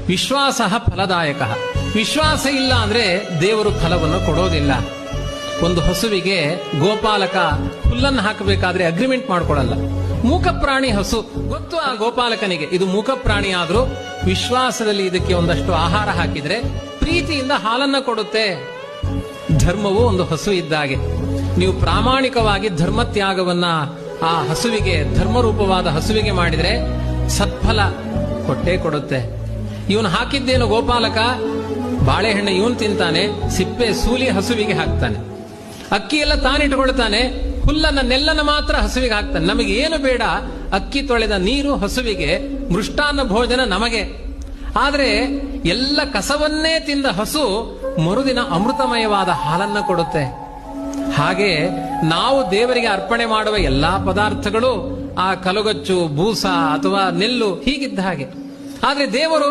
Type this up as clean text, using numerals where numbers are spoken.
ವಿಶ್ವಾಸ ಫಲದಾಯಕ. ವಿಶ್ವಾಸ ಇಲ್ಲ ಅಂದ್ರೆ ದೇವರು ಫಲವನ್ನು ಕೊಡೋದಿಲ್ಲ. ಒಂದು ಹಸುವಿಗೆ ಗೋಪಾಲಕ ಹುಲ್ಲನ್ನು ಹಾಕಬೇಕಾದ್ರೆ ಅಗ್ರಿಮೆಂಟ್ ಮಾಡ್ಕೊಡಲ್ಲ. ಮೂಕ ಪ್ರಾಣಿ ಹಸು, ಗೊತ್ತು ಆ ಗೋಪಾಲಕನಿಗೆ ಇದು ಮೂಕ ಪ್ರಾಣಿ ಆದ್ರೂ ವಿಶ್ವಾಸದಲ್ಲಿ ಇದಕ್ಕೆ ಒಂದಷ್ಟು ಆಹಾರ ಹಾಕಿದ್ರೆ ಪ್ರೀತಿಯಿಂದ ಹಾಲನ್ನ ಕೊಡುತ್ತೆ. ಧರ್ಮವು ಒಂದು ಹಸು ಇದ್ದಾಗೆ. ನೀವು ಪ್ರಾಮಾಣಿಕವಾಗಿ ಧರ್ಮತ್ಯಾಗವನ್ನ ಆ ಹಸುವಿಗೆ, ಧರ್ಮರೂಪವಾದ ಹಸುವಿಗೆ ಮಾಡಿದ್ರೆ ಸತ್ಫಲ ಕೊಟ್ಟೇ ಕೊಡುತ್ತೆ. ಇವನು ಹಾಕಿದ್ದೇನು ಗೋಪಾಲಕ, ಬಾಳೆಹಣ್ಣು ಇವನು ತಿಂತಾನೆ, ಸಿಪ್ಪೆ ಸೂಲಿ ಹಸುವಿಗೆ ಹಾಕ್ತಾನೆ, ಅಕ್ಕಿ ಎಲ್ಲ ತಾನಿಟ್ಕೊಳ್ತಾನೆ, ಹುಲ್ಲನ್ನ ನೆಲ್ಲನ್ನ ಮಾತ್ರ ಹಸುವಿಗೆ ಹಾಕ್ತಾನೆ. ನಮಗೆ ಏನು ಬೇಡ, ಅಕ್ಕಿ ತೊಳೆದ ನೀರು ಹಸುವಿಗೆ, ಮೃಷ್ಟಾನ್ನ ಭೋಜನ ನಮಗೆ. ಆದ್ರೆ ಎಲ್ಲ ಕಸವನ್ನೇ ತಿಂದ ಹಸು ಮರುದಿನ ಅಮೃತಮಯವಾದ ಹಾಲನ್ನ ಕೊಡುತ್ತೆ. ಹಾಗೆ ನಾವು ದೇವರಿಗೆ ಅರ್ಪಣೆ ಮಾಡುವ ಎಲ್ಲಾ ಪದಾರ್ಥಗಳು ಆ ಕಲಗಚ್ಚು, ಬೂಸ ಅಥವಾ ನೆಲ್ಲು ಹೀಗಿದ್ದ ಹಾಗೆ. ಆದ್ರೆ ದೇವರು